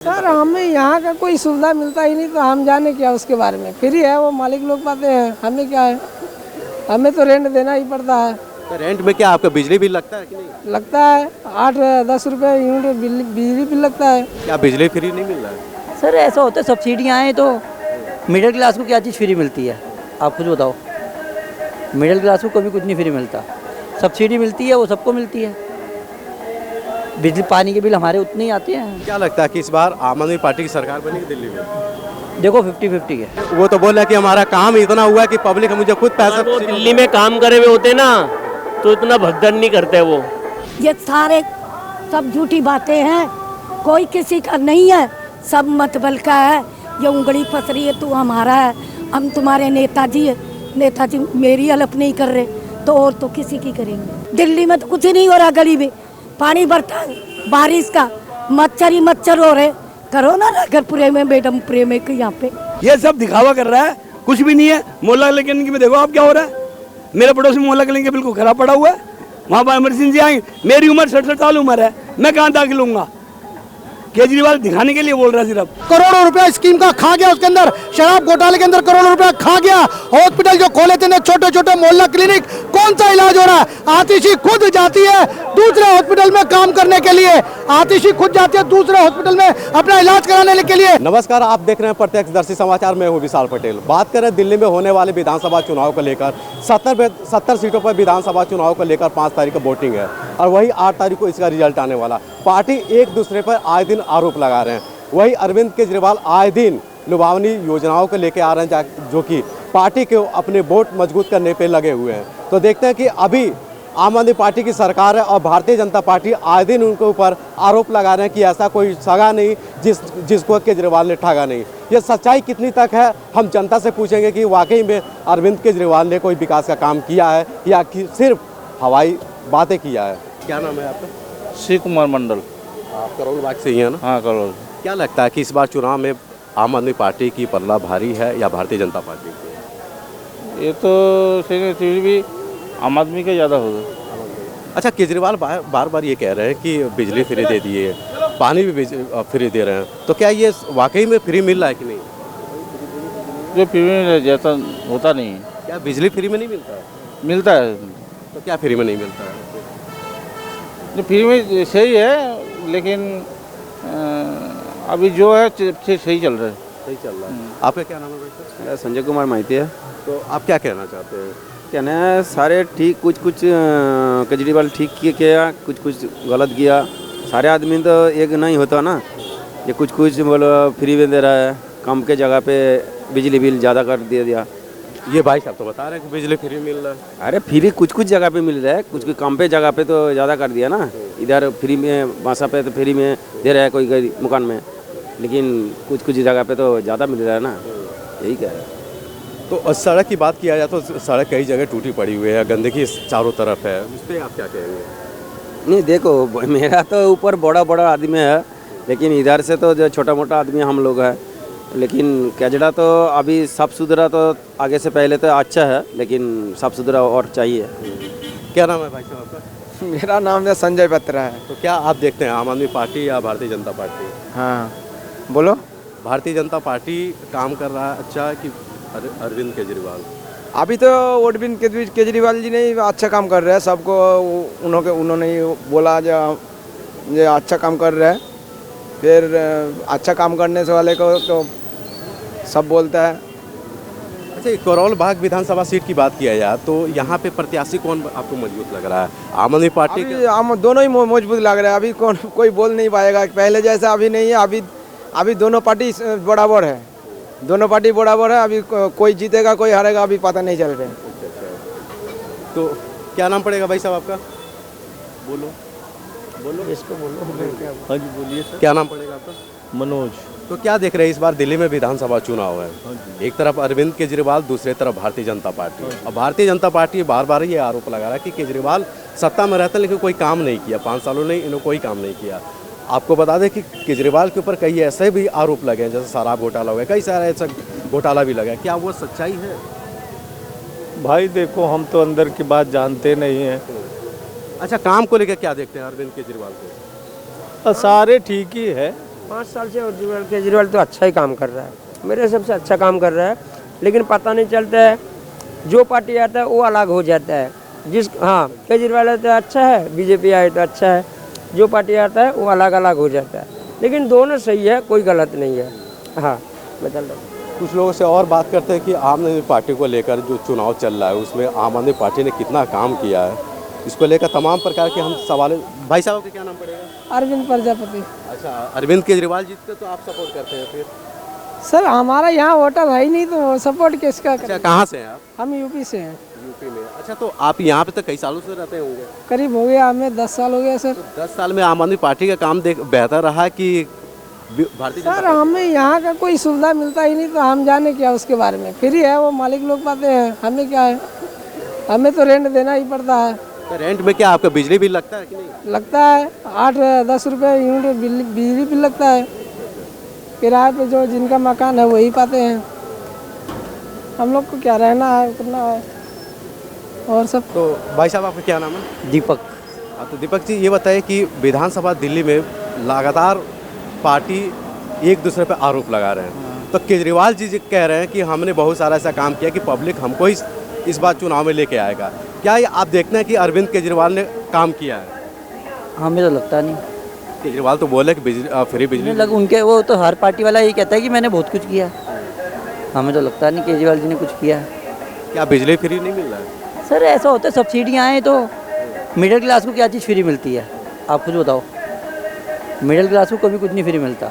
Sir हमें यहाँ का कोई सुविधा मिलता ही नहीं, तो हम जाने क्या उसके बारे में। फ्री है, वो मालिक लोग पाते हैं, हमें क्या है, हमें तो रेंट देना ही पड़ता है। तो रेंट में क्या आपका बिजली बिल लगता है कि नहीं? लगता है 8-10 रुपये यूनिट बिजली बिल लगता है। क्या बिजली फ्री नहीं मिल रहा है? सर ऐसा होता है, सब्सिडियाँ आए तो मिडिल क्लास को क्या चीज़ फ्री मिलती है, आप खुद बताओ। मिडिल क्लास को कभी कुछ नहीं फ्री मिलता, सब्सिडी मिलती है वो सबको मिलती है। बिजली पानी के बिल हमारे उतने ही आते हैं। क्या लगता है कि इस बार आम आदमी पार्टी की सरकार बनेगी दिल्ली में? देखो 50-50 है। वो तो बोल रहे हैं कि हमारा काम इतना हुआ है कि पब्लिक मुझे खुद पैसा। वो दिल्ली में काम करे हुए होते ना तो इतना भगदड़ नहीं करते वो। ये सारे सब झूठी बातें हैं, कोई किसी का नहीं है, सब मतबल का है। ये उंगली फंस रही है, तू हमारा है, हम तुम्हारे नेताजी है। नेताजी मेरी हेल्प नहीं कर रहे तो और तो किसी की करेंगे। दिल्ली में तो कुछ नहीं हो रहा, गली में पानी भरता है, बारिश का मच्छर ही मच्छर हो रहे। करो ना नगरपुरे में, मैडमपुरे में, यहाँ पे ये सब दिखावा कर रहा है, कुछ भी नहीं है। मोहल्ला क्लिनिक में देखो आप क्या हो रहा है। मेरे पड़ोस में मोहल्ला क्लिनिक बिल्कुल खराब पड़ा हुआ है, वहाँ पर इमरजेंसी आई। मेरी उम्र 67 साल उम्र है, मैं कहाँ दाखिल लूँगा? केजरीवाल दिखाने के लिए बोल रहा है सिर्फ। करोड़ों रुपया स्कीम का खा गया, उसके अंदर शराब घोटाले के अंदर करोड़ों रुपया खा गया। हॉस्पिटल जो खोले थे छोटे छोटे मोहल्ला क्लिनिक, कौन सा इलाज हो रहा है? आतिशी खुद जाती है दूसरे हॉस्पिटल में काम करने के लिए, आतिशी खुद जाती है दूसरे हॉस्पिटल में अपना इलाज कराने के लिए। नमस्कार, आप देख रहे हैं प्रत्यक्षदर्शी समाचार में हूँ विशाल पटेल। बात करें दिल्ली में होने वाले विधानसभा चुनाव को लेकर, 70 सीटों पर विधानसभा चुनाव को लेकर 5 तारीख को वोटिंग है और वही 8 तारीख को इसका रिजल्ट आने वाला। पार्टी एक दूसरे पर आए दिन आरोप लगा रहे हैं। वही अरविंद केजरीवाल आए दिन लुभावनी योजनाओं को लेकर आ रहे हैं, जो कि पार्टी के अपने वोट मजबूत करने पे लगे हुए हैं। तो देखते हैं कि अभी आम आदमी पार्टी की सरकार है और भारतीय जनता पार्टी आए दिन उनके ऊपर आरोप लगा रहे हैं कि ऐसा कोई सगा नहीं जिसको केजरीवाल ने ठगा नहीं। ये सच्चाई कितनी तक है, हम जनता से पूछेंगे कि वाकई में अरविंद केजरीवाल ने कोई विकास का काम किया है या कि सिर्फ हवाई बातें किया है। क्या नाम है आपका? शिव कुमार मंडल। आप करोल बाग से ही हैं ना? हाँ करोल। क्या लगता है कि इस बार चुनाव में आम आदमी पार्टी की पलड़ा भारी है या भारतीय जनता पार्टी की? ये तो फिर भी आम आदमी का ज़्यादा होगा। अच्छा, केजरीवाल बार बार ये कह रहे हैं कि बिजली फ्री दे दिए, पानी भी फ्री दे रहे हैं, तो क्या ये वाकई में फ्री मिल रहा है कि नहीं? जो फ्री में जैसा होता नहीं है। क्या बिजली फ्री में नहीं मिलता है? मिलता है। तो क्या फ्री में नहीं मिलता है? जो फ्री में सही है, लेकिन अभी जो है सही चल रहा है। सही चल रहा है। आपका क्या नाम है भाई? मेरा संजय कुमार माहिती है। तो आप क्या कहना चाहते हैं? कहना है सारे ठीक, कुछ केजरीवाल ठीक किया, कुछ गलत किया। सारे आदमी तो एक नहीं होता ना, ये कुछ बोलो फ्री में दे रहा है, कम के जगह पे बिजली बिल ज़्यादा कर दिया। ये भाई साहब तो बता रहे हैं कि बिजली फ्री मिल रहा है। अरे फ्री कुछ जगह पे मिल रहा है, कुछ कम पे जगह पे तो ज़्यादा कर दिया ना। इधर फ्री में बासा पे तो फ्री में दे रहा है कोई मकान में, लेकिन कुछ जगह पे तो ज़्यादा मिल रहा है ना, यही क्या है। तो सड़क की बात किया जाए तो सड़क कई जगह टूटी पड़ी हुई है, गंदगी चारों तरफ है, उस पर आप क्या कहेंगे? नहीं देखो, मेरा तो ऊपर बड़ा आदमी है, लेकिन इधर से तो जो छोटा मोटा आदमी हम लोग है। लेकिन केजड़ा तो अभी साफ सुथरा तो आगे से पहले तो अच्छा है, लेकिन साफ सुथरा और चाहिए। क्या नाम है भाई साहब आपका? मेरा नाम है संजय बत्रा है। तो क्या आप देखते हैं आम आदमी पार्टी या भारतीय जनता पार्टी? हाँ बोलो। भारतीय जनता पार्टी काम कर रहा है अच्छा कि अरविंद केजरीवाल? अभी तो अरविंद केजरीवाल जी ने अच्छा काम कर रहे हैं, सबको उन्होंने बोला जो अच्छा काम कर रहे हैं। फिर अच्छा काम करने से वाले को तो सब बोलता है। अच्छा, करोल बाग विधानसभा सीट की बात किया जाए तो यहाँ पे प्रत्याशी कौन आपको मजबूत लग रहा है? आम आदमी पार्टी हम दोनों ही मजबूत लग रहे हैं। अभी कोई बोल नहीं पाएगा, पहले जैसा अभी नहीं है। अभी दोनों पार्टी बराबर है, दोनों पार्टी बराबर है। अभी कोई जीतेगा कोई हारेगा अभी पता नहीं चल रहा है। तो क्या नाम पड़ेगा भाई साहब आपका? बोलो इसको बोलो। हाँ जी बोलिए सर। क्या नाम पड़ेगा आपका? मनोज। तो क्या देख रहे हैं इस बार दिल्ली में विधानसभा चुनाव है, एक तरफ अरविंद केजरीवाल, दूसरी तरफ भारतीय जनता पार्टी। और भारतीय जनता पार्टी बार बार ये आरोप लगा रहा है कि केजरीवाल सत्ता में रहता है लेकिन कोई काम नहीं किया, 5 सालों ने इन्होंने कोई काम नहीं किया। आपको बता दें कि केजरीवाल के ऊपर कई ऐसे भी आरोप लगे हैं, जैसे शराब घोटाला हो गया, कई सारे ऐसा घोटाला भी लगा। क्या वो सच्चाई है? भाई देखो, हम तो अंदर की बात जानते नहीं हैं। अच्छा, काम को लेकर क्या देखते हैं अरविंद केजरीवाल को? सारे ठीक ही है, 5 साल से केजरीवाल तो अच्छा ही काम कर रहा है, मेरे हिसाब से अच्छा काम कर रहा है। लेकिन पता नहीं चलता है, जो पार्टी आता है वो अलग हो जाता है। हाँ, केजरीवाल तो अच्छा है, बीजेपी आए तो अच्छा है, जो पार्टी आता है वो अलग अलग हो जाता है। लेकिन दोनों सही है, कोई गलत नहीं है। हाँ, बता रहा हूँ। कुछ लोगों से और बात करते हैं कि आम आदमी पार्टी को लेकर जो चुनाव चल रहा है उसमें आम आदमी पार्टी ने कितना काम किया है, इसको लेकर तमाम प्रकार के हम सवाल। भाई साहब का क्या नाम पड़ेगा? अरविंद प्रजापति। अच्छा, अरविंद केजरीवाल जीतते तो आप सपोर्ट करते हैं फिर? सर हमारा यहाँ वोटर है ही नहीं तो सपोर्ट किसका अच्छा, करें? कहाँ से हैं आप? हम यूपी से हैं। यूपी में। अच्छा, तो आप यहाँ पे तो कई सालों से रहते होंगे? करीब हो गया, हमें 10 साल हो गया सर। 10 साल में आम आदमी पार्टी का काम बेहतर रहा कि भारतीय सर हमें यहाँ का कोई सुविधा मिलता ही नहीं तो हम जाने क्या उसके बारे में। फ्री है, वो मालिक लोग पाते हैं, हमें क्या है, हमें तो रेंट देना ही पड़ता है। तो रेंट में क्या आपका बिजली बिल लगता है कि नहीं? लगता है 8-10 रुपये यूनिट बिजली बिल लगता है। किराए पे जो जिनका मकान है वही पाते हैं, हम लोग को क्या रहना है उतना है और सब। तो भाई साहब आपका क्या नाम है? दीपक। हाँ, तो दीपक जी ये बताइए कि विधानसभा दिल्ली में लगातार पार्टी एक दूसरे पे आरोप लगा रहे हैं, तो केजरीवाल जी कह रहे हैं कि हमने बहुत सारा ऐसा काम किया कि पब्लिक हमको इस बार चुनाव में लेके आएगा। क्या ये आप देखते हैं कि अरविंद केजरीवाल ने काम किया है? हमें तो लगता नहीं। केजरीवाल तो बोले कि फ्री बिजली उनके वो तो हर पार्टी वाला यही कहता है कि मैंने बहुत कुछ किया। हमें तो लगता नहीं केजरीवाल जी ने कुछ किया है। क्या बिजली फ्री नहीं मिल रहा है? सर ऐसा होता है, सब्सिडियाँ आए तो मिडिल क्लास को क्या चीज़ फ्री मिलती है, आप कुछ बताओ। मिडिल क्लास को कभी कुछ नहीं फ्री मिलता,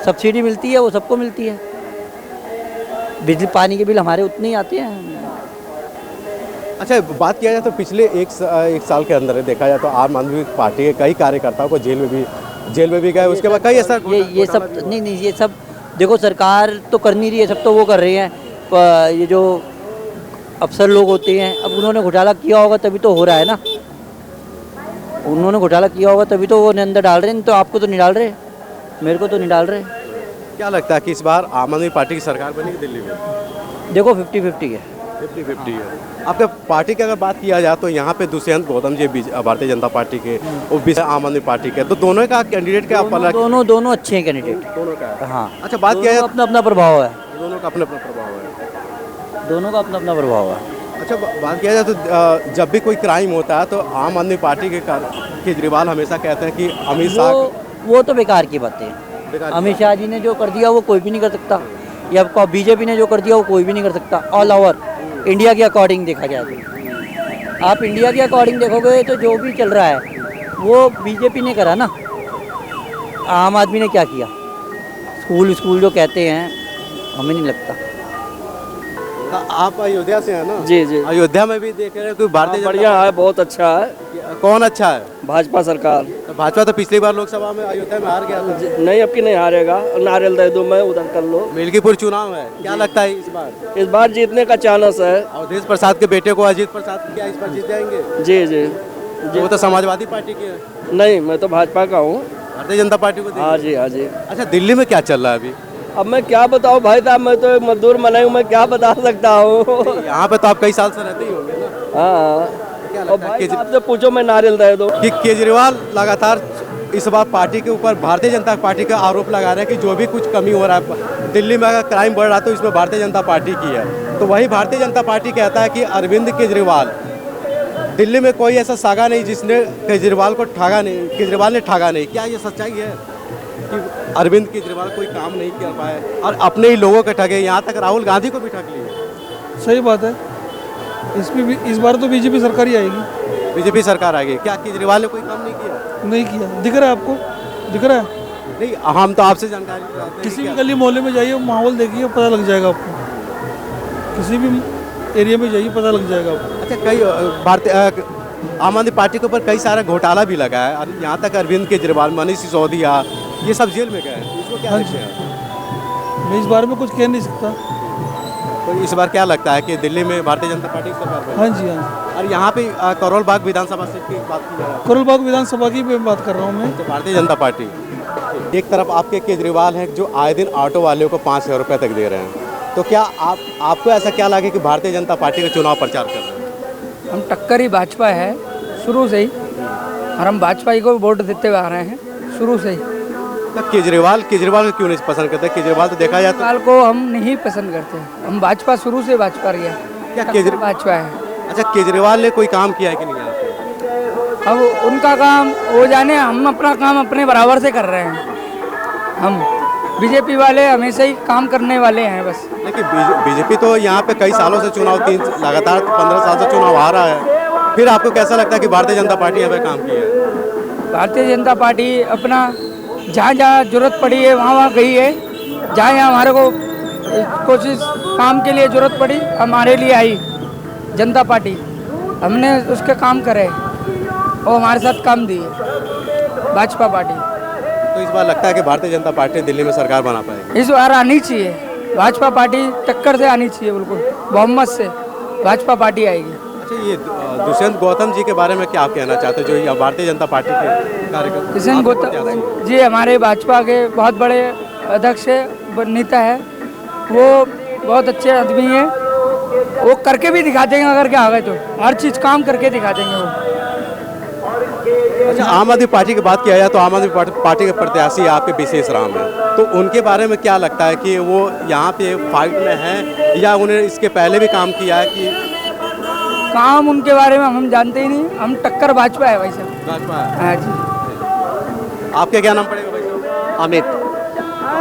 सब्सिडी मिलती है वो सबको मिलती है। बिजली पानी के बिल हमारे उतने ही आते हैं। अच्छा, बात किया जाए तो पिछले एक साल के अंदर देखा जाए तो आम आदमी पार्टी के कई कार्यकर्ताओं को जेल में भी गए, उसके बाद कई ऐसा ये सब नहीं, ये सब देखो सरकार तो कर नहीं रही है, सब तो वो कर रही है। ये जो अफसर लोग होते हैं, अब उन्होंने घोटाला किया होगा तभी तो हो रहा है ना। उन्होंने घोटाला किया होगा तभी तो वो अंदर डाल रहे हैं, तो आपको तो नहीं डाल रहे, मेरे को तो नहीं डाल रहे। क्या लगता है कि इस बार आम आदमी पार्टी की सरकार बनेगी दिल्ली में? देखो 50-50 है। 50-50 है। आपके पार्टी की अगर बात किया जाए तो यहाँ पे दुष्यंत गौतम जी भारतीय जनता पार्टी के, वो भी आम आदमी पार्टी के, तो दोनों का कैंडिडेट क्या पलट? दोनों अच्छे हैं कैंडिडेट, दोनों का। हाँ। अच्छा, बात किया जाए अपना अपना प्रभाव है, दोनों का अपना अपना प्रभाव है, दोनों का अपना अपना प्रभाव है। अच्छा, बात किया जाए तो जब भी कोई क्राइम होता है तो आम आदमी पार्टी के केजरीवाल हमेशा कहते हैं कि अमित शाह, वो तो बेकार की बातें हैं। अमित शाह जी ने जो कर दिया वो कोई भी नहीं कर सकता, या बीजेपी ने जो कर दिया वो कोई भी नहीं कर सकता। ऑल ओवर इंडिया के अकॉर्डिंग देखा जाए तो, आप इंडिया के अकॉर्डिंग देखोगे तो जो भी चल रहा है वो बीजेपी ने करा ना। आम आदमी ने क्या किया? स्कूल जो कहते हैं, हमें नहीं लगता। आप अयोध्या से हैं ना? जी जी। अयोध्या में भी देख रहे हैं कोई भारतीय बढ़िया है, बहुत अच्छा है। कौन अच्छा है? भाजपा सरकार। तो भाजपा तो पिछली बार लोकसभा में अयोध्या में हार गया था। नहीं, अब की नहीं हारेगा, नारियल दे दो, मैं उधर कर लो। मिल्कीपुर चुनाव है, क्या लगता है इस बार? इस बार जीतने का चांस है। अवधेश प्रसाद के बेटे को अजीत प्रसाद क्या इस बार जीत जाएंगे? जी जी। वो तो समाजवादी पार्टी के है। नहीं, मैं तो भाजपा का हूँ। भारतीय जनता पार्टी को? हाँ जी, हाँ जी। अच्छा, दिल्ली में क्या चल रहा है अभी? अब मैं क्या बताऊँ भाई साहब, मैं तो मजदूर मनाई हूँ, मैं क्या बता सकता हूँ। यहाँ पे तो आप कई साल से रहते ही होंगे ना? हाँ। क्या और लगता है भाई साहब से पूछो, मैं नारियल दे दो कि केजरीवाल लगातार इस बार पार्टी के ऊपर भारतीय जनता पार्टी का आरोप लगा रहे हैं कि जो भी कुछ कमी हो रहा है दिल्ली में, अगर क्राइम बढ़ रहा है तो इसमें भारतीय जनता पार्टी की है। तो वही भारतीय जनता पार्टी कहता है कि अरविंद केजरीवाल, दिल्ली में कोई ऐसा सागा नहीं जिसने केजरीवाल को ठगा नहीं, केजरीवाल ने ठगा नहीं। क्या ये सच्चाई है कि अरविंद केजरीवाल कोई काम नहीं कर पाए और अपने ही लोगों को ठगे? यहाँ तक राहुल गांधी को भी ठग लिए। सही बात है। इस बार तो बीजेपी सरकार ही आएगी। बीजेपी सरकार आएगी। क्या केजरीवाल ने कोई काम नहीं किया? नहीं किया। दिख रहा है आपको? दिख रहा है? नहीं, हम तो आपसे जानकारी चाहते हैं। किसी भी गली मोहल्ले में जाइए, माहौल देखिए, पता लग जाएगा आपको। किसी भी एरिया में जाइए, पता लग जाएगा आपको। अच्छा, कई भारतीय आम आदमी पार्टी के ऊपर कई सारा घोटाला भी लगा है और यहाँ तक अरविंद केजरीवाल, मनीष सिसोदिया, ये सब जेल में गए हैं। इसको क्या लगता है? मैं इस बारे में कुछ कह नहीं सकता। तो इस बार क्या लगता है कि दिल्ली में भारतीय जनता पार्टी की सरकार बनेगी? हाँ जी, हाँ जी। और यहाँ पे करोल बाग विधानसभा सीट की बात की जा रही है। करोल बाग विधानसभा की बात कर रहा हूँ मैं। तो भारतीय जनता पार्टी एक तरफ आपके केजरीवाल हैं जो आए दिन ऑटो वालों को 5,000 रुपये तक दे रहे हैं, तो क्या आपको ऐसा क्या लगे कि भारतीय जनता पार्टी का चुनाव प्रचार कर रहे हैं? हम टक्कर ही भाजपा है शुरू से ही, और हम भाजपा ही को वोट देते हुए आ रहे हैं शुरू से ही। तो केजरीवाल को क्यों नहीं पसंद करते? केजरीवाल तो देखा जाए तो केजरीवाल को हम नहीं पसंद करते, हम भाजपा शुरू से भाजपा रही है। क्या केजरीवाल भाजपा है। अच्छा, केजरीवाल ने कोई काम किया है कि नहीं यहाँ पे? अब उनका काम वो जाने, हम अपना काम अपने बराबर से कर रहे हैं। हम बीजेपी वाले हमेशा ही काम करने वाले हैं बस। लेकिन बीजेपी तो यहाँ पे कई सालों से चुनाव, लगातार 15 साल से चुनाव आ रहा है, फिर आपको कैसा लगता है कि भारतीय जनता पार्टी यहाँ पे काम किया है? भारतीय जनता पार्टी अपना जहाँ जहाँ जरूरत पड़ी है वहाँ गई है। जहाँ यहाँ हमारे को कोशिश काम के लिए जरूरत पड़ी, हमारे लिए आई जनता पार्टी, हमने उसके काम करे और हमारे साथ काम दिए भाजपा पार्टी। तो इस बार लगता है कि भारतीय जनता पार्टी दिल्ली में सरकार बना पाएगी? इस बार आनी चाहिए भाजपा पार्टी, टक्कर से आनी चाहिए, बिल्कुल बहुमत से भाजपा पार्टी आएगी। अच्छा, ये दुष्यंत गौतम जी के बारे में क्या आप कहना चाहते हो, जो भारतीय जनता पार्टी के कार्यकर्ता? दुष्यंत गौतम जी हमारे भाजपा के बहुत बड़े अध्यक्ष नेता है, वो बहुत अच्छे आदमी हैं, वो करके भी दिखा देंगे, अगर क्या आ गए तो हर चीज़ काम करके दिखा देंगे वो। अच्छा, आम आदमी पार्टी की बात किया जाए तो आम आदमी पार्टी के प्रत्याशी आपके विशेष राम है, तो उनके बारे में क्या लगता है कि वो यहाँ पे फाइट में हैं या उन्हें इसके पहले भी काम किया है? कि काम उनके बारे में हम जानते ही नहीं, हम टक्कर भाजपा है भाई साहब। भाजपा है? हाँ जी। आपके क्या नाम पड़ेगा भाई साहब? अमित।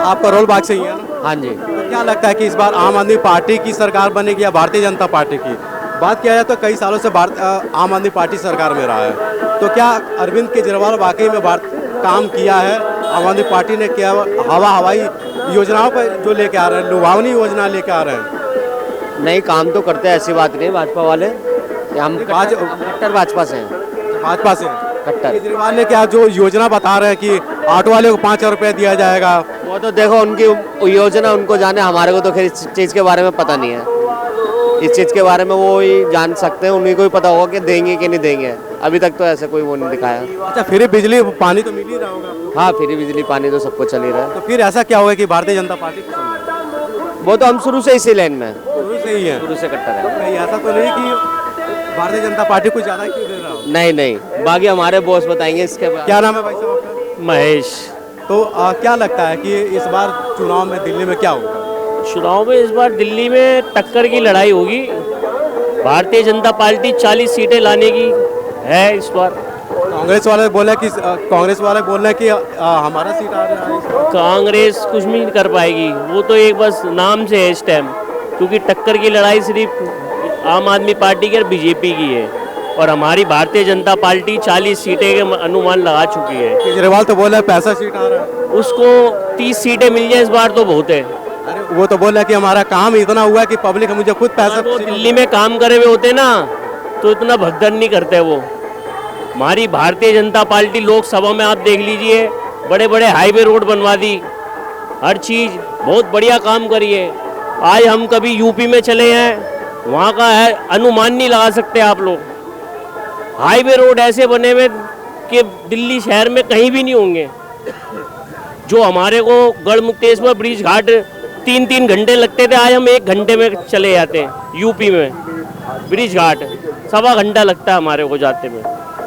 आपका रोल बाग से ही है ना? हाँ जी। तो क्या लगता है कि इस बार आम आदमी पार्टी की सरकार बनेगी या भारतीय जनता पार्टी की? बात किया जाए तो कई सालों से आम आदमी पार्टी सरकार में रहा है, तो क्या अरविंद केजरीवाल वाकई में काम किया है? आम आदमी पार्टी ने क्या हवाई योजनाओं पर जो लेके आ रहे हैं, लुभावनी योजना लेके आ रहे हैं? नहीं, काम तो करते हैं, ऐसी बात नहीं। भाजपा वाले हम कट्टर भाजपा से हैं। भाजपा से कट्टर। केजरीवाल ने क्या जो योजना बता रहे हैं कि ऑटो वाले को 5 रुपये दिया जाएगा, वो तो देखो उनकी योजना उनको जाने, हमारे को तो खैर इस चीज़ के बारे में पता नहीं है। इस चीज़ के बारे में वो ही जान सकते हैं, उन्हीं को ही पता होगा कि देंगे कि नहीं देंगे। अभी तक तो ऐसा कोई वो नहीं दिखाया। अच्छा, फ्री बिजली पानी तो मिल ही रहा होगा? हाँ, फ्री बिजली पानी तो सबको चल ही रहा है। तो फिर ऐसा क्या होगा कि भारतीय जनता पार्टी पसंद है? वो तो हम शुरू से इसी लाइन में, शुरू से ही है, शुरू से कट्टर है। नहीं, ऐसा तो नहीं कि भारतीय जनता पार्टी कुछ ज़्यादा क्यों दे रहा हो? नहीं नहीं, बाकी हमारे बॉस बताएंगे इसके बाद। क्या नाम है भाई साहब आपका? महेश। तो क्या लगता है कि इस बार चुनाव में दिल्ली में क्या होगा? चुनाव में इस बार दिल्ली में टक्कर की लड़ाई होगी। भारतीय जनता पार्टी 40 सीटें लाने की है इस बार। कांग्रेस वाले बोल रहे हैं कि हमारा सीट आ रहा है। कांग्रेस कुछ नहीं कर पाएगी, वो तो एक बस नाम से है इस टाइम, क्योंकि टक्कर की लड़ाई सिर्फ आम आदमी पार्टी की और बीजेपी की है, और हमारी भारतीय जनता पार्टी 40 सीटें के अनुमान लगा चुकी है। केजरीवाल तो बोल रहे हैं 65 सीट आ रहा है, उसको 30 सीटें मिल जाए इस बार तो बहुत है। अरे वो तो बोल रहे हैं कि हमारा काम इतना हुआ है कि पब्लिक मुझे खुद पैसा। वो दिल्ली में काम करे हुए होते ना तो इतना भगदड़ नहीं करते वो। हमारी भारतीय जनता पार्टी लोकसभा में आप देख लीजिए, बड़े बड़े हाईवे रोड बनवा दी, हर चीज़ बहुत बढ़िया काम करी है। आज हम कभी यूपी में चले हैं, वहाँ का है अनुमान नहीं लगा सकते आप लोग। हाईवे रोड ऐसे बने हुए कि दिल्ली शहर में कहीं भी नहीं होंगे। जो हमारे को गढ़मुक्तेश्वर ब्रिज घाट 3-3 घंटे लगते थे, आज हम 1 घंटे में चले जाते हैं। यूपी में ब्रिज घाट 1.25 घंटा लगता है हमारे को जाते में।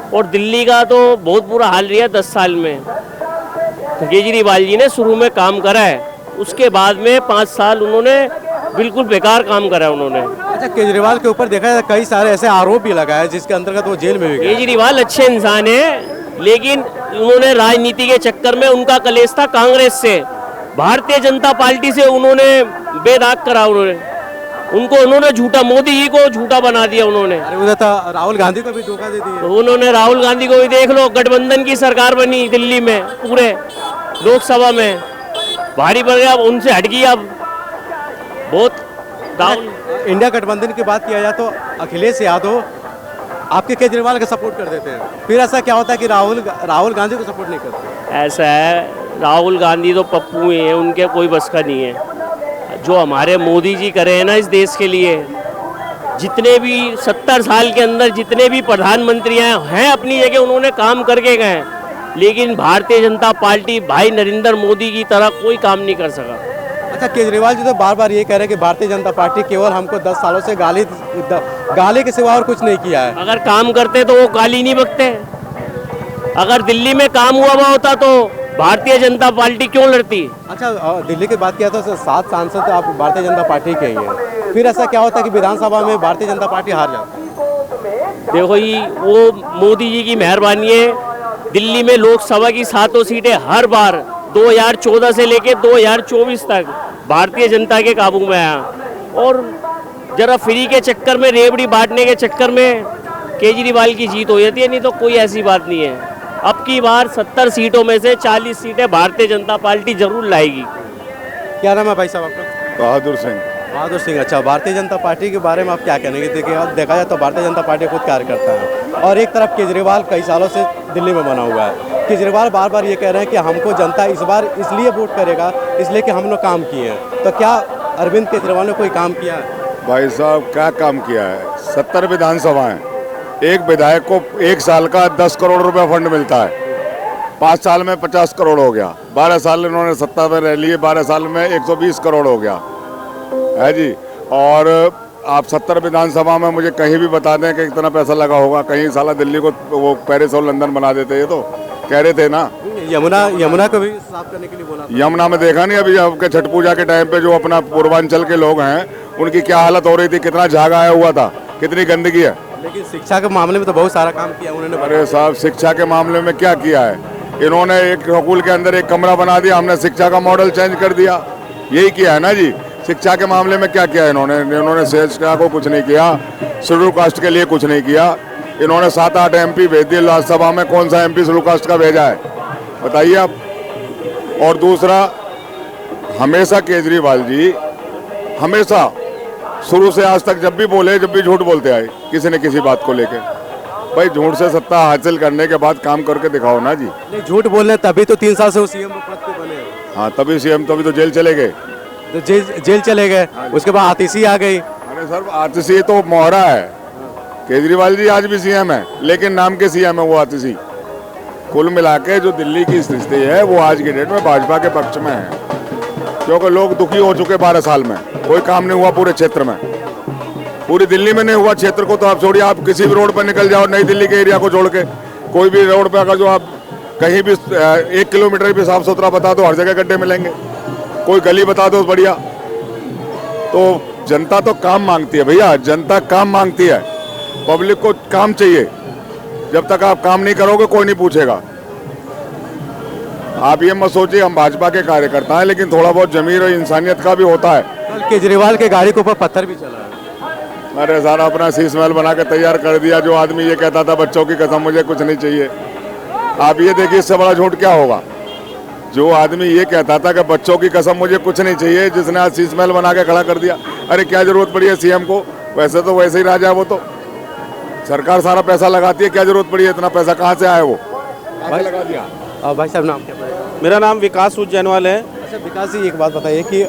और दिल्ली का तो बहुत बुरा हाल रहा है 10 साल में। केजरीवाल जी ने शुरू में काम करा है, उसके बाद में 5 साल उन्होंने बिल्कुल बेकार काम करा उन्होंने। अच्छा, केजरीवाल के ऊपर देखा जाए कई सारे ऐसे आरोप भी लगाए जिसके अंतर्गत वो जेल में भी गए। केजरीवाल अच्छे इंसान है, लेकिन उन्होंने राजनीति के चक्कर में उनका कलेश था कांग्रेस से, भारतीय जनता पार्टी से उन्होंने बेदाग करा। उन्होंने झूठा, मोदी जी को झूठा बना दिया उन्होंने। अरे उधर था राहुल गांधी को भी धोखा दे दिया। उन्होंने राहुल गांधी को भी देख लो, गठबंधन की सरकार बनी दिल्ली में, पूरे लोकसभा में भारी पड़ गया, उनसे हट गई। अब बहुत इंडिया गठबंधन की बात किया जाए तो अखिलेश यादव आपके केजरीवाल का सपोर्ट कर देते हैं, फिर ऐसा क्या होता है कि राहुल गांधी को सपोर्ट नहीं करते? ऐसा है, राहुल गांधी तो पप्पू ही हैं, उनके कोई बस का नहीं है। जो हमारे मोदी जी करे हैं ना इस देश के लिए, जितने भी 70 साल के अंदर जितने भी प्रधानमंत्री हैं अपनी जगह उन्होंने काम करके गए, लेकिन भारतीय जनता पार्टी भाई नरेंद्र मोदी की तरह कोई काम नहीं कर सका। अच्छा, केजरीवाल जी तो बार बार ये कह रहे हैं कि भारतीय जनता पार्टी केवल हमको 10 सालों से गाली के सिवा और कुछ नहीं किया है। अगर काम करते तो वो गाली नहीं बकते। अगर दिल्ली में काम हुआ होता तो भारतीय जनता पार्टी क्यों लड़ती? अच्छा, दिल्ली की बात किया तो 7 सांसद आप भारतीय जनता पार्टी के ही हैं, फिर ऐसा क्या होता है कि विधानसभा में भारतीय जनता पार्टी हार जाती है? देखो ये वो मोदी जी की मेहरबानी है। दिल्ली में लोकसभा की 7 सीटें हर बार 2014 से लेके 2024 तक भारतीय जनता के काबू में आया, और जरा फ्री के चक्कर में, रेवड़ी बांटने के चक्कर में केजरीवाल की जीत हो जाती है, नहीं तो कोई ऐसी बात नहीं है। अब की बार 70 सीटों में से 40 सीटें भारतीय जनता पार्टी जरूर लाएगी। क्या नाम है भाई साहब आपका? बहादुर सिंह। बहादुर सिंह, अच्छा। भारतीय जनता पार्टी के बारे में आप क्या कहेंगे? देखिए, अब देखा जाए तो भारतीय जनता पार्टी खुद कार्य करता है, और एक तरफ केजरीवाल कई सालों से दिल्ली में बना हुआ है। केजरीवाल बार बार ये कह रहे हैं कि हमको जनता इस बार इसलिए वोट करेगा, इसलिए कि हमने काम किए हैं। तो क्या अरविंद केजरीवाल ने कोई काम किया है? भाई साहब क्या काम किया है? 70 विधानसभाएं, एक विधायक को 1 साल का 10 करोड़ रुपया फंड मिलता है, 5 साल में 50 करोड़ हो गया, 12 साल इन्होंने सत्ता में रह लिए, 12 साल में 120 करोड़ हो गया है जी। और आप 70 विधानसभा में मुझे कहीं भी बता दें कि कितना पैसा लगा होगा। कहीं साला दिल्ली को वो पेरिस और लंदन बना देते, ये तो कह रहे थे ना। यमुना को भी साफ करने के लिए बोला। यमुना में देखा नहीं अभी आपके छठ पूजा के टाइम पे जो अपना पूर्वांचल के लोग हैं उनकी क्या हालत हो रही थी, कितना झाग आया हुआ था, कितनी गंदगी है। लेकिन शिक्षा के मामले में तो बहुत सारा काम किया उन्होंने। अरे साहब, शिक्षा के मामले में क्या किया है? इन्होंने एक स्कूल के अंदर एक कमरा बना दिया, हमने शिक्षा का मॉडल चेंज कर दिया, यही किया है ना जी। शिक्षा के मामले में क्या किया इन्होंने शिक्षा को कुछ नहीं किया, शेड्यूल कास्ट के लिए कुछ नहीं किया। इन्होंने 7-8 MP भेज दिए राज्यसभा में, कौन सा MP शेड्यूल कास्ट का भेजा है बताइए आप। और दूसरा, हमेशा केजरीवाल जी हमेशा शुरू से आज तक जब भी बोले, जब भी झूठ बोलते आए किसी न किसी बात को लेके। भाई झूठ से सत्ता हासिल करने के बाद काम करके दिखाओ ना जी। नहीं, झूठ बोलने तभी तो 3 साल से वो सीएम पद पे बने। हाँ, तभी सीएम, तभी तो जेल चले गए। तो जेल चले गए, उसके बाद आतिशी आ गई। अरे सर, आतिशी तो मोहरा है। केजरीवाल जी आज भी सीएम है, लेकिन नाम के सीएम है वो आतिशी। कुल मिला के जो दिल्ली की स्थिति है वो आज की डेट में भाजपा के पक्ष में है, क्योंकि लोग दुखी हो चुके 12 साल में। कोई काम नहीं हुआ पूरे क्षेत्र में, पूरी दिल्ली में नहीं हुआ। क्षेत्र को तो आप छोड़िए, आप किसी भी रोड पर निकल जाओ, नई दिल्ली के एरिया को छोड़ के कोई भी रोड पे अगर जो आप कहीं भी 1 किलोमीटर भी साफ सुथरा बता दो, हर जगह गड्ढे मिलेंगे। कोई गली बता दो बढ़िया। तो जनता तो काम मांगती है भैया, जनता काम मांगती है। पब्लिक को काम चाहिए। जब तक आप काम नहीं करोगे कोई नहीं पूछेगा। आप ये मत सोचिए हम भाजपा के कार्यकर्ता हैं, लेकिन थोड़ा बहुत जमीर और इंसानियत का भी होता है। केजरीवाल के गाड़ी के ऊपर पत्थर भी चला है। अरे सारा अपना शीश महल बना के तैयार कर दिया। जो आदमी ये कहता था बच्चों की कसम मुझे कुछ नहीं चाहिए, आप ये देखिए इससे बड़ा झूठ क्या होगा। जो आदमी ये कहता था कि बच्चों की कसम मुझे कुछ नहीं चाहिए, जिसने आज शीश महल बना के खड़ा कर दिया। अरे क्या जरूरत पड़ी है सीएम को? वैसे तो वैसे ही राजा है वो, तो सरकार सारा पैसा लगाती है, क्या जरूरत पड़ी है? इतना पैसा कहाँ से आया वो? भाई लगा दिया। भाई साहब नाम क्या है? मेरा नाम विकास उज्जैनवाल है। अच्छा विकास जी, एक बात बताइए कि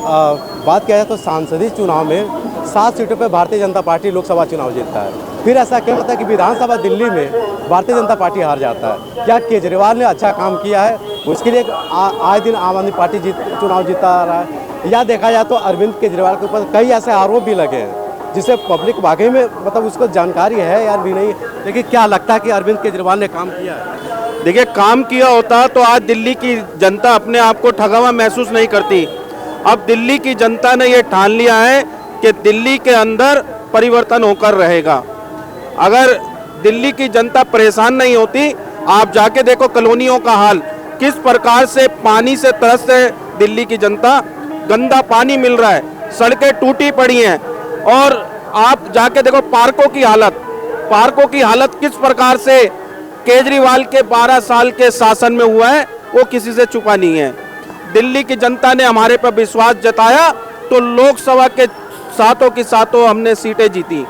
बात क्या है तो सांसदीय चुनाव में 7 सीटों पर भारतीय जनता पार्टी लोकसभा चुनाव जीतता है, फिर ऐसा क्या होता है कि विधानसभा दिल्ली में भारतीय जनता पार्टी हार जाता है? क्या केजरीवाल ने अच्छा काम किया है? उसके लिए आए दिन आम आदमी पार्टी चुनाव जीता आ रहा है, या देखा जाए तो अरविंद केजरीवाल के ऊपर कई ऐसे आरोप भी लगे हैं जिससे पब्लिक वाकई में मतलब उसको जानकारी है या भी नहीं, लेकिन क्या लगता है कि अरविंद केजरीवाल ने काम किया है? देखिए, काम किया होता तो आज दिल्ली की जनता अपने आप को ठगा हुआ महसूस नहीं करती। अब दिल्ली की जनता ने ये ठान लिया है कि दिल्ली के अंदर परिवर्तन होकर रहेगा। अगर दिल्ली की जनता परेशान नहीं होती, आप जाके देखो कॉलोनियों का हाल, किस प्रकार से पानी से तरस है दिल्ली की जनता। गंदा पानी मिल रहा है, सड़कें टूटी पड़ी हैं, और आप जाके देखो पार्कों की हालत किस प्रकार से केजरीवाल के 12 साल के शासन में हुआ है, वो किसी से छुपा नहीं है। दिल्ली की जनता ने हमारे पर विश्वास जताया तो लोकसभा के 7 की 7 हमने सीटें जीती।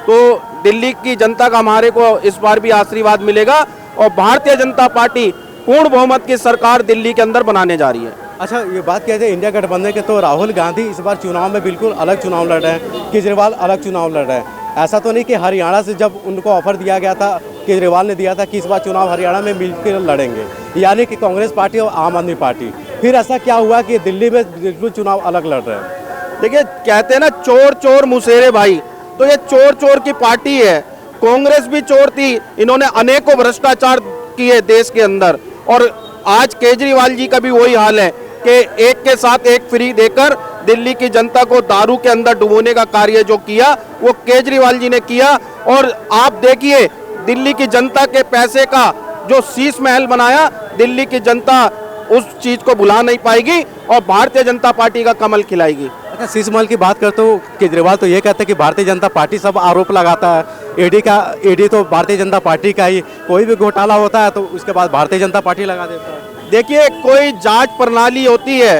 तो दिल्ली की जनता का हमारे को इस बार भी आशीर्वाद मिलेगा, और भारतीय जनता पार्टी पूर्ण बहुमत की सरकार दिल्ली के अंदर बनाने जा रही है। अच्छा, ये बात कहते हैं इंडिया गठबंधन के, तो राहुल गांधी इस बार चुनाव में बिल्कुल अलग चुनाव लड़ रहे हैं, केजरीवाल अलग चुनाव लड़ रहे हैं। ऐसा तो नहीं कि हरियाणा से जब उनको ऑफर दिया गया था, केजरीवाल ने दिया था कि इस बार चुनाव हरियाणा में मिलकर लड़ेंगे, यानी कि कांग्रेस पार्टी और आम आदमी पार्टी, फिर ऐसा क्या हुआ कि दिल्ली में बिल्कुल चुनाव अलग लड़ रहे हैं? देखिए, कहते हैं ना चोर चोर मुसेरे भाई, तो ये चोर चोर की पार्टी है। कांग्रेस भी चोर थी, इन्होंने अनेकों भ्रष्टाचार किए देश के अंदर, और आज केजरीवाल जी का भी वही हाल है कि एक के साथ एक फ्री देकर दिल्ली की जनता को दारू के अंदर डुबोने का कार्य जो किया वो केजरीवाल जी ने किया। और आप देखिए दिल्ली की जनता के पैसे का जो शीश महल बनाया, दिल्ली की जनता उस चीज को भुला नहीं पाएगी और भारतीय जनता पार्टी का कमल खिलाएगी। अच्छा, शीश महल की बात करते हो, केजरीवाल तो ये कहते हैं कि भारतीय जनता पार्टी सब आरोप लगाता है, ईडी तो भारतीय जनता पार्टी का ही, कोई भी घोटाला होता है तो उसके बाद भारतीय जनता पार्टी लगा देता है। देखिए, कोई जांच प्रणाली होती है,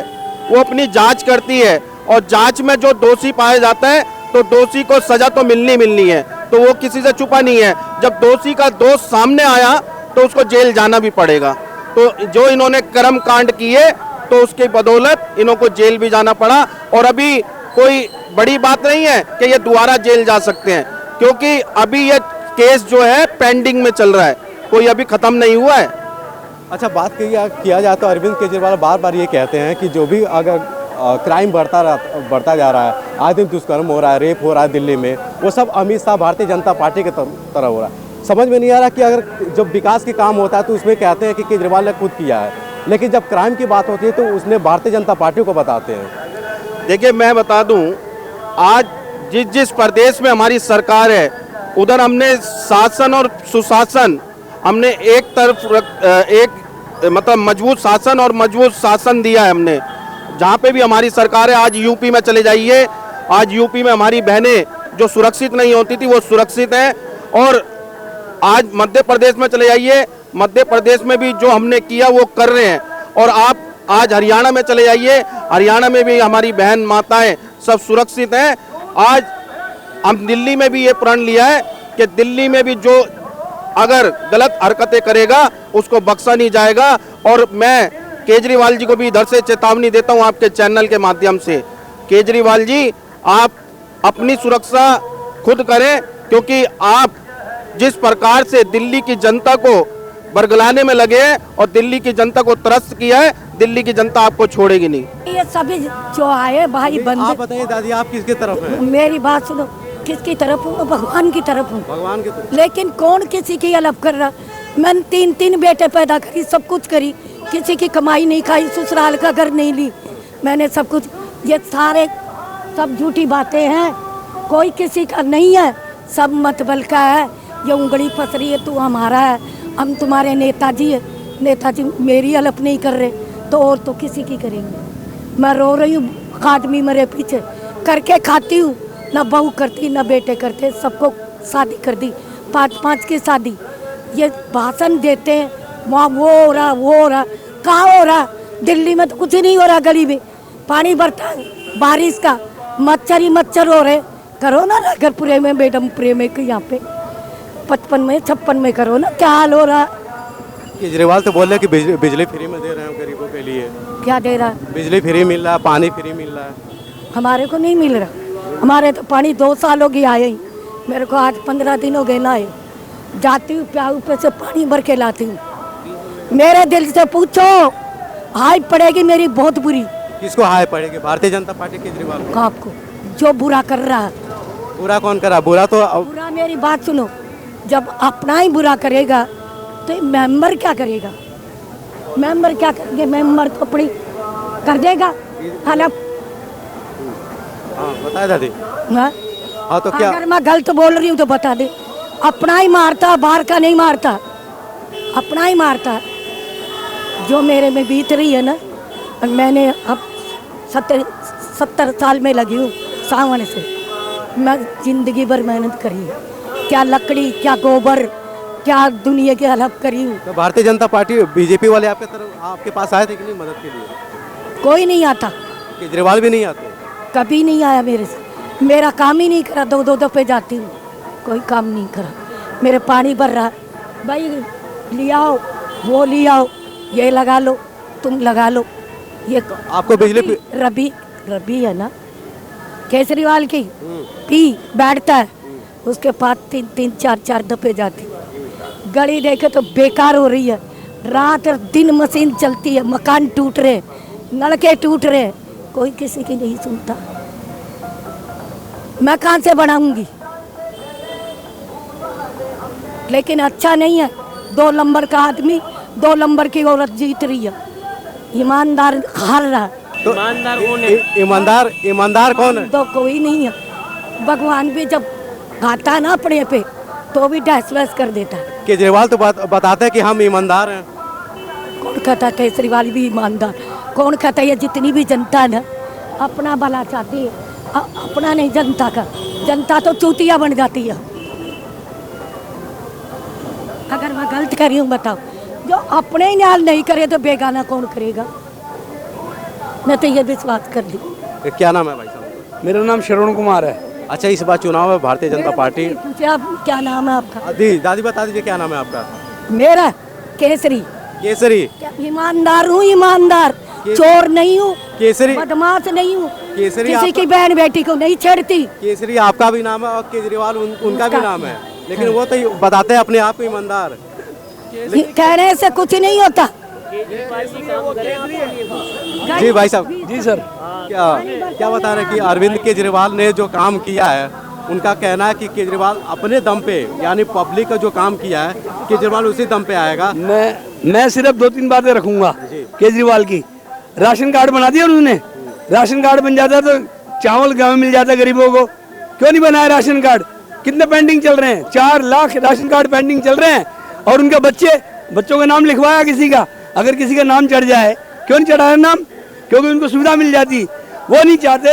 वो अपनी जांच करती है और जांच में जो दोषी पाया जाता है तो दोषी को सजा तो मिलनी है, तो वो किसी से छुपा नहीं है। जब दोषी का दोष सामने आया तो उसको जेल जाना भी पड़ेगा। तो जो इन्होंने कर्म कांड किए तो उसके बदौलत इनको जेल भी जाना पड़ा। और अभी कोई बड़ी बात नहीं है कि ये दोबारा जेल जा सकते हैं, क्योंकि अभी ये केस जो है पेंडिंग में चल रहा है, कोई अभी खत्म नहीं हुआ है। अच्छा, बात किया जाए तो अरविंद केजरीवाल बार बार ये कहते हैं कि जो भी अगर क्राइम बढ़ता जा रहा है, आज दिन दुष्कर्म हो रहा है, रेप हो रहा है दिल्ली में, वो सब अमित शाह भारतीय जनता पार्टी के तरह हो रहा है। समझ में नहीं आ रहा कि अगर जब विकास के काम होता है तो उसमें कहते हैं कि केजरीवाल ने खुद किया है, लेकिन जब क्राइम की बात होती है तो उसने भारतीय जनता पार्टी को बताते हैं। देखिए, मैं बता दूं, आज जिस प्रदेश में हमारी सरकार है उधर हमने शासन और सुशासन, हमने एक तरफ मतलब मजबूत शासन और मजबूत शासन दिया है हमने। जहाँ पे भी हमारी सरकार है, आज यूपी में चले जाइए, आज यूपी में हमारी बहनें जो सुरक्षित नहीं होती थी वो सुरक्षित हैं। और आज मध्य प्रदेश में चले जाइए, मध्य प्रदेश में भी जो हमने किया वो कर रहे हैं। और आप आज हरियाणा में चले जाइए, हरियाणा में भी हमारी बहन माताएं सब सुरक्षित हैं। आज हम दिल्ली में भी ये प्रण लिया है कि दिल्ली में भी जो अगर गलत हरकतें करेगा उसको बख्शा नहीं जाएगा। और मैं केजरीवाल जी को भी इधर से चेतावनी देता हूं आपके चैनल के माध्यम से, केजरीवाल जी आप अपनी सुरक्षा खुद करें, क्योंकि आप जिस प्रकार से दिल्ली की जनता को बरगलाने में लगे हैं और दिल्ली की जनता को त्रस्त किया है, दिल्ली की जनता आपको छोड़ेगी नहीं। ये सभी जो आए भाई बंदे, आप बताइए दादी, आप किसकी तरफ हैं? मेरी बात सुनो, किसकी तरफ हूँ? भगवान की तरफ हूँ। भगवान की तरफ। लेकिन कौन किसी की हेल्प कर रहा? मैंने 3 बेटे पैदा करी, सब कुछ करी, किसी की कमाई नहीं खाई, ससुराल का घर नहीं ली मैंने, सब कुछ। ये सारे सब झूठी बातें हैं, कोई किसी का नहीं है, सब मतबल का है। ये उंगली फंस रही है, तू हमारा है, हम तुम्हारे नेताजी है, नेताजी मेरी हेल्प नहीं कर रहे तो और तो किसी की करेंगे। मैं रो रही हूँ, आदमी मेरे पीछे करके खाती हूँ, ना बहू करती ना बेटे करते, सबको शादी कर दी, 5-5 की शादी। ये भाषण देते हैं वहाँ वो हो रहा वो हो रहा, कहाँ हो रहा? दिल्ली में तो कुछ नहीं हो रहा, गली में पानी भरता है बारिश का, मच्छर ही मच्छर हो रहे। करो ना नगरपुरे में, बेडमपुरे में, यहाँ पे 55 में 56 में करो ना, क्या हाल हो रहा? केजरीवाल तो बोल रहे हैं कि बिजली फ्री में दे रहे हैं गरीबों के लिए। क्या दे रहा है? बिजली फ्री मिल रहा है, पानी फ्री मिल रहा है। हमारे को नहीं मिल रहा, हमारे तो पानी 2 साल हो गए आए ही, मेरे को आज 15 दिन हो गए ना आए। जाती हूँ प्याऊ पे से पानी भर के लाती हूँ। मेरे दिल से पूछो, हाई पड़ेगी मेरी बहुत बुरी। किसको हाई पड़ेगी? भारतीय जनता पार्टी, केजरीवाल को? आपको जो बुरा कर रहा है। बुरा कौन कर रहा? बुरा तो बुरा, मेरी बात सुनो, जब अपना ही बुरा करेगा तो मेंबर क्या करेगा? मेंबर क्या करेंगे? मेंबर तो अपनी कर देगा हेल्प। हाँ बताए दादी। हाँ तो क्या? अगर मैं गलत बोल रही हूँ तो बता दे। अपना ही मारता, बाहर का नहीं मारता, अपना ही मारता। जो मेरे में बीत रही है ना, मैंने अब 70 साल में लगी हूँ सावन से, मैं जिंदगी भर मेहनत करी है, क्या लकड़ी क्या गोबर क्या दुनिया की हेल्प करी हूँ। तो भारतीय जनता पार्टी बीजेपी वाले आपके पास आए थे कि नहीं मदद के लिए? कोई नहीं आता। केजरीवाल भी नहीं आते? कभी नहीं आया मेरे से, मेरा काम ही नहीं करा। 2 दफे जाती हूँ, कोई काम नहीं करा। मेरे पानी भर रहा, भाई ले आओ, वो ले आओ, ये लगा लो, तुम लगा लो। ये आपको बिजली रबी है ना केजरीवाल की, पी बैठता है, उसके पास 3 4 दफे जाती। गली देखे तो बेकार हो रही है, रात और दिन मशीन चलती है, मकान टूट रहे, नलके टूट रहे, कोई किसी की नहीं सुनता। मैं कहाँ से बनाऊंगी? लेकिन अच्छा नहीं है, 2 नंबर का आदमी 2 नंबर की औरत जीत रही है, ईमानदार हार रहा है। तो ईमानदार कौन है? ईमानदार कौन है? तो कोई नहीं है। भगवान भी जब घाटा है ना अपने पे तो भी डैश वैस कर देता है। केजरीवाल तो बताते हैं कि हम ईमानदार हैं। कौन कहता है केजरीवाल भी ईमानदार? कौन कहता है? ये जितनी भी जनता है ना अपना भला चाहती है, अपना नहीं जनता का। जनता तो चूतिया बन जाती है। अगर मैं गलत कर रही हूँ बताओ, जो अपने ही न्याय नहीं करे तो बेगाना कौन करेगा? मैं तो ये विश्वास कर दी। क्या नाम है भाई साहब? मेरा नाम श्रवण कुमार है। अच्छा, इस बार चुनाव है, भारतीय जनता पार्टी। पूछे आप क्या नाम है आपका? दादी बता दीजिए क्या नाम है आपका? मेरा केसरी। केसरी? ईमानदार हूँ, ईमानदार, चोर नहीं हूँ, केसरी बदमाश नहीं हूँ, केसरी किसी की बहन बेटी को नहीं छेड़ती। केसरी आपका भी नाम है और केजरीवाल उनका भी नाम है, लेकिन वो तो बताते हैं अपने आप को ईमानदार। कहने से कुछ नहीं होता। जी भाई साहब। जी सर। क्या बता रहे कि अरविंद केजरीवाल ने जो काम किया है, उनका कहना है कि केजरीवाल अपने दम पे, यानी पब्लिक का जो काम किया है केजरीवाल उसी दम पे आएगा। मैं सिर्फ 2-3 बातें रखूंगा केजरीवाल की। राशन कार्ड बना दिया उन्होंने, राशन कार्ड बन जाता तो चावल गाँव में मिल जाता गरीबों को। क्यों नहीं बनाया राशन कार्ड? कितने पेंडिंग चल रहे हैं? 4 लाख राशन कार्ड पेंडिंग चल रहे हैं। और उनके बच्चों का नाम लिखवाया किसी का, अगर किसी का नाम चढ़ जाए, क्यों नहीं चढ़ाया नाम? क्योंकि उनको सुविधा मिल जाती। वो नहीं चाहते।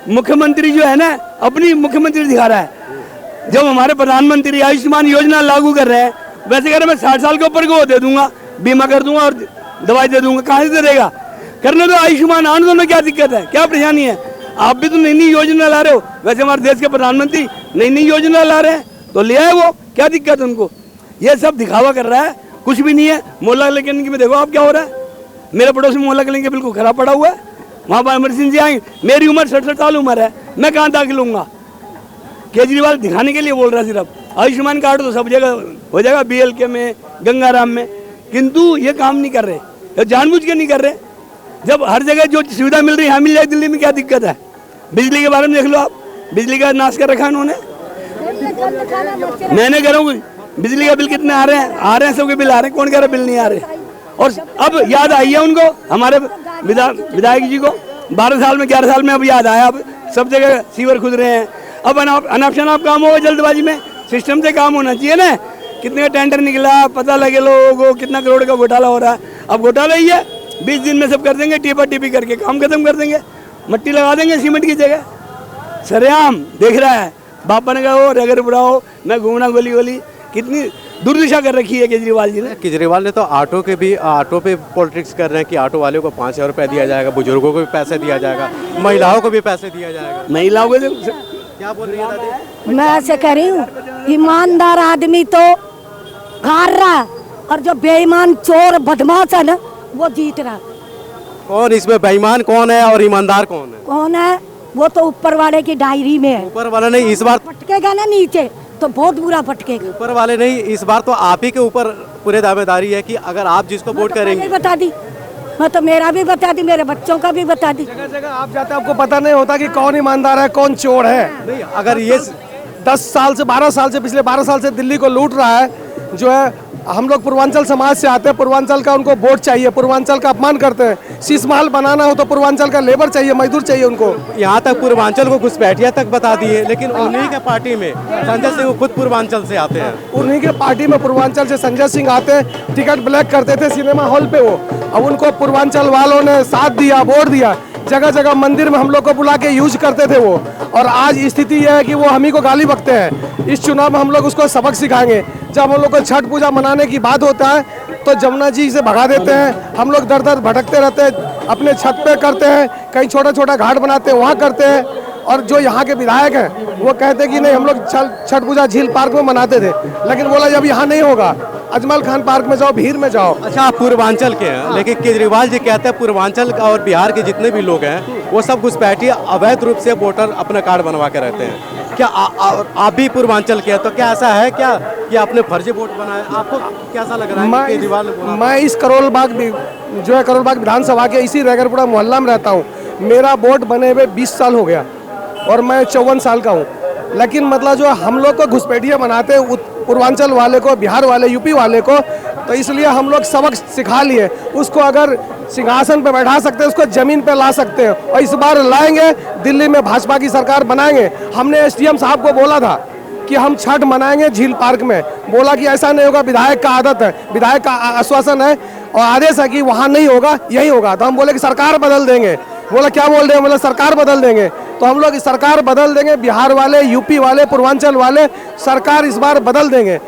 मुख्यमंत्री जो है ना अपनी मुख्यमंत्री दिखा रहा है। जब हमारे प्रधानमंत्री आयुष्मान योजना लागू कर रहे हैं, वैसे कह रहे मैं 60 साल के ऊपर को दे दूंगा, बीमा कर दूंगा और दवाई दे दूंगा। कहाँ से दे देगा? करने दो आयुष्मान, आने दो ना, क्या दिक्कत है, क्या परेशानी है? आप भी तो नई नई योजना ला रहे हो। वैसे हमारे देश के प्रधानमंत्री नई नई योजना ला रहे हैं तो ले आए, वो क्या दिक्कत है उनको? ये सब दिखावा कर रहा है, कुछ भी नहीं है। मोहल्ला क्लिनिक में देखो आप क्या हो रहा है। मेरे पड़ोस में मोहल्ला क्लिनिक बिल्कुल खराब पड़ा हुआ है, वहाँ पर इमरजेंसी आई। मेरी उम्र 67 साल उम्र है, मैं कहाँ दाखिल हूँगा? केजरीवाल दिखाने के लिए बोल रहा है सिर्फ। आयुष्मान कार्ड तो सब जगह हो जाएगा, BLK में, गंगाराम में, किंतु ये काम नहीं कर रहे, ये जानबूझ के नहीं कर रहे। जब हर जगह जो सुविधा मिल रही है, यहाँ मिल जाए दिल्ली में, क्या दिक्कत है? बिजली के बारे में देख लो आप, बिजली का नाश कर रखा है उन्होंने। मैंने कह रहा हूँ बिजली का बिल कितने आ रहे हैं? सबके बिल आ रहे हैं, कौन कह रहा है बिल नहीं आ रहे? और अब याद आई है उनको, हमारे विधायक जी को 12 साल में 11 साल में अब याद आया। अब सब जगह सीवर खुद रहे हैं। अब अनाप शनाप काम होगा जल्दबाजी में, सिस्टम से काम होना चाहिए ना। कितने का टेंडर निकला पता लगे लोगों को, कितना करोड़ का घोटाला हो रहा है। अब घोटाला ही है, 20 दिन में सब कर देंगे, टीपा टीपी करके काम खत्म कर देंगे, मट्टी लगा देंगे सीमेंट की जगह। सरेआम देख रहा है। बापा ने कहा हो रगर बुढ़ाओ, मैं घूमना गोली गोली। कितनी दुर्दशा कर रखी है केजरीवाल जी ने। केजरीवाल ने तो ऑटो पे पॉलिटिक्स कर रहे हैं कि ऑटो वालों को 5,000 रुपये दिया जाएगा, बुजुर्गों को भी पैसे दिया जाएगा, महिलाओं को भी पैसे दिया जाएगा। महिलाओं को क्या बोल रही है दादी? मैं ऐसे कह रही हूँ, ईमानदार आदमी तो हार रहा और जो बेईमान चोर बदमाश है ना वो जीत रहा। कौन इसमें बेईमान कौन है और ईमानदार कौन है? कौन है? वो तो ऊपर वाले की डायरी में है। ऊपर वाला नहीं, इस बार फटकेगा ना नीचे तो बहुत बुरा फटकेगा। ऊपर वाले नहीं, इस बार तो आप ही के ऊपर पूरे दावेदारी है कि अगर आप जिसको वोट करेंगे। बता दी मैं तो, मेरा भी बता दी, मेरे बच्चों का भी बता दी। जगह जगह आप जाते आपको पता नहीं होता कि कौन ईमानदार है कौन चोर है। नहीं, अगर ये 10 साल से 12 साल से पिछले 12 साल से दिल्ली को लूट रहा है, जो है हम लोग पूर्वांचल समाज से आते हैं, पूर्वांचल का उनको वोट चाहिए, पूर्वांचल का अपमान करते हैं। शीश महल बनाना हो तो पूर्वांचल का लेबर चाहिए, मजदूर चाहिए उनको। यहाँ तक पूर्वांचल को घुसपैठिया तक बता दिए, लेकिन उन्हीं के पार्टी में संजय सिंह खुद पूर्वांचल से आते हैं। उन्हीं के पार्टी में पूर्वांचल से संजय सिंह आते, टिकट ब्लैक करते थे सिनेमा हॉल पे वो। अब उनको पूर्वांचल वालों ने साथ दिया, वोट दिया, जगह जगह मंदिर में हम लोग को बुला के यूज करते थे वो। और आज स्थिति यह है कि वो हम ही को गाली बकते हैं। इस चुनाव में हम लोग उसको सबक सिखाएंगे। जब हम लोग को छठ पूजा मनाने की बात होता है तो जमुना जी से भगा देते हैं। हम लोग दर दर भटकते रहते हैं, अपने छत पे करते हैं, कहीं छोटा छोटा घाट बनाते हैं वहाँ करते हैं। और जो यहाँ के विधायक हैं वो कहते हैं कि नहीं हम लोग छठ पूजा झील पार्क में मनाते थे, लेकिन बोला जब यहाँ नहीं होगा अजमल खान पार्क में जाओ, भीड़ में जाओ। अच्छा, आप पूर्वांचल के हैं, लेकिन केजरीवाल जी कहते हैं पूर्वांचल का और बिहार के जितने भी लोग हैं वो सब घुसपैठिए अवैध रूप से वोटर अपना कार्ड बनवा के रहते हैं। क्या आप भी पूर्वांचल के हैं तो क्या ऐसा है क्या कि आपने फर्जी वोट बनाया? आपको कैसा लग रहा है केजरीवाल ने बोला? मैं इस करोलबाग जो है करोलबाग विधानसभा के इसी रैगरपुरा मोहल्ला में रहता हूँ। मेरा वोट बने हुए 20 साल हो गया और मैं 54 साल का हूँ। लेकिन मतलब जो हम लोग को घुसपैठिया बनाते हैं पूर्वांचल वाले को, बिहार वाले, यूपी वाले को, तो इसलिए हम लोग सबक सिखा लिए। उसको अगर सिंहासन पे बैठा सकते हैं, उसको ज़मीन पे ला सकते हैं, और इस बार लाएंगे, दिल्ली में भाजपा की सरकार बनाएंगे। हमने एसडीएम साहब को बोला था कि हम छठ मनाएंगे झील पार्क में, बोला कि ऐसा नहीं होगा, विधायक का आदत है, विधायक का आश्वासन है और आदेश है कि वहाँ नहीं होगा, यही होगा। तो हम बोले कि सरकार बदल देंगे। बोला क्या बोल रहे हैं? बोला सरकार बदल देंगे। तो हम लोग सरकार बदल देंगे, बिहार वाले, यूपी वाले, पूर्वांचल वाले, सरकार इस बार बदल देंगे।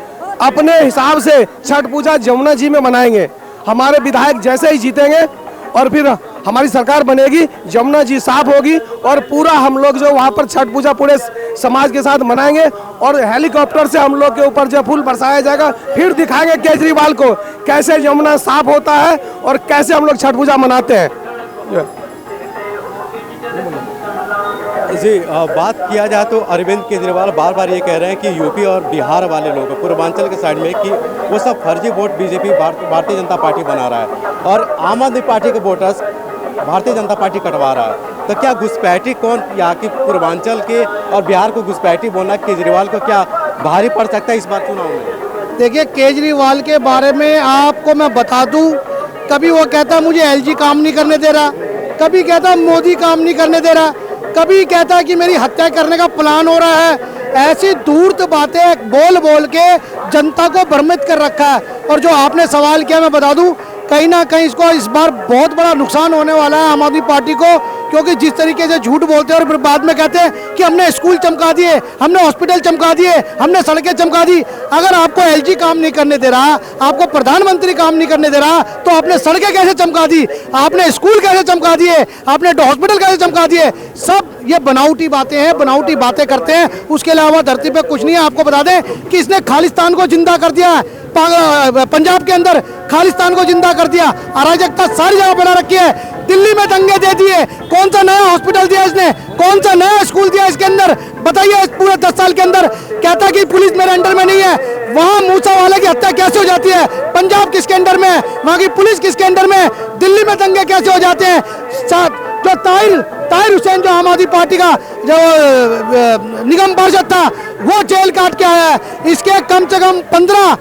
अपने हिसाब से छठ पूजा जमुना जी में मनाएंगे। हमारे विधायक जैसे ही जीतेंगे और फिर हमारी सरकार बनेगी, जमुना जी साफ होगी और पूरा हम लोग जो वहाँ पर छठ पूजा पूरे समाज के साथ मनाएंगे और हेलीकॉप्टर से हम लोग के ऊपर जो फूल बरसाया जाएगा, फिर दिखाएंगे केजरीवाल को कैसे जमुना साफ होता है और कैसे हम लोग छठ पूजा मनाते हैं। जी बात किया जाए तो अरविंद केजरीवाल बार बार ये कह रहे हैं कि यूपी और बिहार वाले लोग पूर्वांचल के साइड में कि वो सब फर्जी vote BJP Bharatiya Janata party बना रहा है और आम आदमी पार्टी के वोटर्स भारतीय जनता पार्टी कटवा रहा है। तो क्या घुसपैठी कौन यहाँ की पूर्वांचल के और बिहार को घुसपैठी बोलना केजरीवाल को क्या भारी पड़ सकता है इस बार चुनाव में? देखिए, केजरीवाल के बारे में आपको मैं बता दूं, कभी वो कहता मुझे एलजी काम नहीं करने दे रहा, कभी कहता मोदी काम नहीं करने दे रहा, कभी कहता है कि मेरी हत्या करने का प्लान हो रहा है। ऐसी धूर्त बातें बोल बोल के जनता को भ्रमित कर रखा है। और जो आपने सवाल किया, मैं बता दूं, कहीं ना कहीं इसको इस बार बहुत बड़ा नुकसान होने वाला है आम आदमी पार्टी को, क्योंकि जिस तरीके से झूठ बोलते हैं और फिर बाद में कहते हैं कि हमने स्कूल चमका दिए, हमने हॉस्पिटल चमका दिए, हमने सड़कें चमका दी। अगर आपको एलजी काम नहीं करने दे रहा, आपको प्रधानमंत्री काम नहीं करने दे रहा, तो आपने सड़कें कैसे चमका दी, आपने स्कूल कैसे चमका दिए, आपने हॉस्पिटल कैसे चमका दिए? सब ये बनावटी बातें हैं, बनावटी बातें करते हैं। उसके अलावा धरती पे कुछ नहीं है। आपको बता दें कि इसने खालिस्तान को जिंदा कर दिया, पंजाब के अंदर खालिस्तान को जिंदा कर दिया, अराजकता सारी जगह बना रखी है। दिल्ली में दंगे दे दिए, कौन सा नया हॉस्पिटल दिया इसने, कौन सा नया स्कूल दिया इसके अंदर? बताइए, इस पूरे 10 साल के अंदर। कहता कि पुलिस मेरे अंडर में नहीं है। वहाँ मूसा वाले की हत्या कैसे हो जाती है? पंजाब किसके अंडर में है? वहाँ की पुलिस किसके अंडर में है? दिल्ली में दंगे कैसे हो जाते हैं? जो ताहिर हुसैन, जो आम आदमी पार्टी का जो निगम पार्षद था, वो जेल काट के आया है। इसके कम से कम 15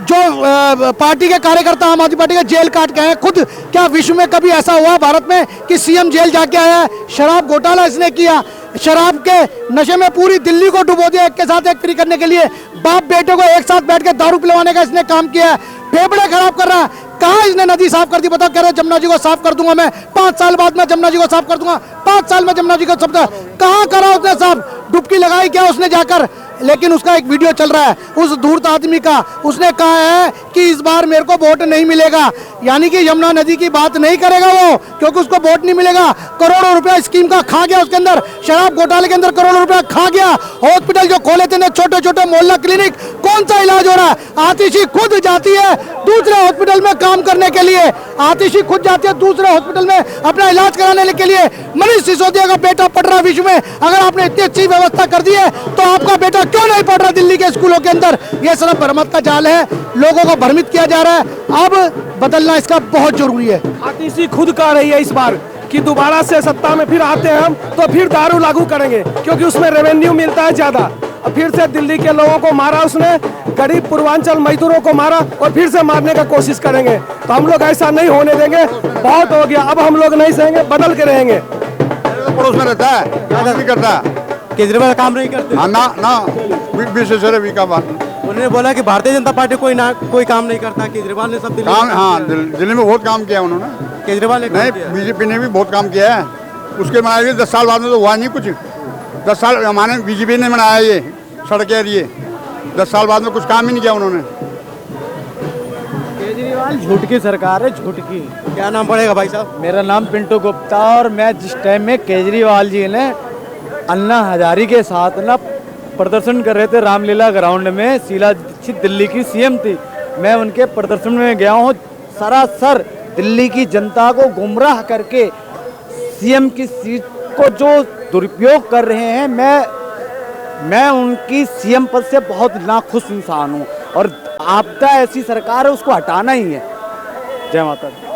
जो पार्टी के कार्यकर्ता आम आदमी पार्टी के जेल काट के आए हैं। खुद क्या विश्व में कभी ऐसा हुआ भारत में कि सीएम जेल जाके आया है? शराब घोटाला इसने किया, शराब के नशे में पूरी दिल्ली को डुबो दिया, एक के साथ एक फ्री करने के लिए। बाप बेटे को एक साथ बैठ के दारू पिलवाने का इसने काम किया है। फेफड़े खराब कर रहा है। कहाँ इसने नदी साफ कर दी? बताओ, कह रहे जमुना जी को साफ कर दूंगा मैं, 5 साल बाद मैं जमुना जी को साफ कर दूंगा, 5 साल में जमुना जी को सब। कहाँ करा उसने साफ? डुबकी लगाई क्या उसने जाकर? लेकिन उसका एक वीडियो चल रहा है उस धूर्त आदमी का। उसने कहा है कि इस बार मेरे को वोट नहीं मिलेगा, यानी कि यमुना नदी की बात नहीं करेगा वो, क्योंकि उसको वोट नहीं मिलेगा। करोड़ों रुपया स्कीम का खा गया, उसके अंदर शराब घोटाले के अंदर करोड़ों रुपया खा गया। हॉस्पिटल जो खोले थे छोटे छोटे मोहल्ला क्लिनिक, कौन सा इलाज हो रहा है? आतिशी खुद जाती है दूसरे हॉस्पिटल में काम करने के लिए, आतिशी खुद जाती है दूसरे हॉस्पिटल में अपना इलाज कराने के लिए। मनीष सिसोदिया का बेटा पढ़ रहा विश्व में, अगर आपने इतनी अच्छी व्यवस्था कर दी है तो आपका बेटा क्यों नहीं पढ़ रहा दिल्ली के स्कूलों के अंदर? यह सिर्फ भ्रमत का जाल है, लोगों को भ्रमित किया जा रहा है। अब बदलना इसका बहुत जरूरी है। आतिशी खुद कह रही है इस बार कि दोबारा से सत्ता में फिर आते हैं हम तो फिर दारू लागू करेंगे, क्योंकि उसमें रेवेन्यू मिलता है ज्यादा। और फिर से दिल्ली के लोगों को मारा उसने, गरीब पूर्वांचल मजदूरों को मारा और फिर से मारने का कोशिश करेंगे। तो हम लोग ऐसा नहीं होने देंगे, बहुत हो गया। अब हम लोग नहीं सहेंगे, बदल के रहेंगे। पड़ोस में रहता है, काम नहीं करता, केजरीवाल काम नहीं करते। हाँ ना उन्होंने बोला कि भारतीय जनता पार्टी कोई काम नहीं करता, केजरीवाल ने सब काम। हाँ, दिल्ली में बहुत काम किया उन्होंने, केजरीवाल ने नहीं, बीजेपी ने भी बहुत काम किया है। उसके बनाए 10 साल बाद में तो हुआ नहीं कुछ। 10 साल हमारे बीजेपी ने बनाया ये सड़क के लिए, 10 साल बाद में कुछ काम ही नहीं किया उन्होंने। केजरीवाल झूठ की सरकार है, झूठ की। क्या नाम पड़ेगा भाई साहब? मेरा नाम पिंटू गुप्ता। और मैं जिस टाइम में केजरीवाल जी ने अन्ना हजारी के साथ ना प्रदर्शन कर रहे थे रामलीला ग्राउंड में, शीला दीक्षित दिल्ली की सीएम थी, मैं उनके प्रदर्शन में गया हूँ। सरासर दिल्ली की जनता को गुमराह करके सीएम की सीट को जो दुरुपयोग कर रहे हैं, मैं उनकी सीएम पद से बहुत नाखुश इंसान हूँ। और आपदा ऐसी सरकार है, उसको हटाना ही है। जय माता दी।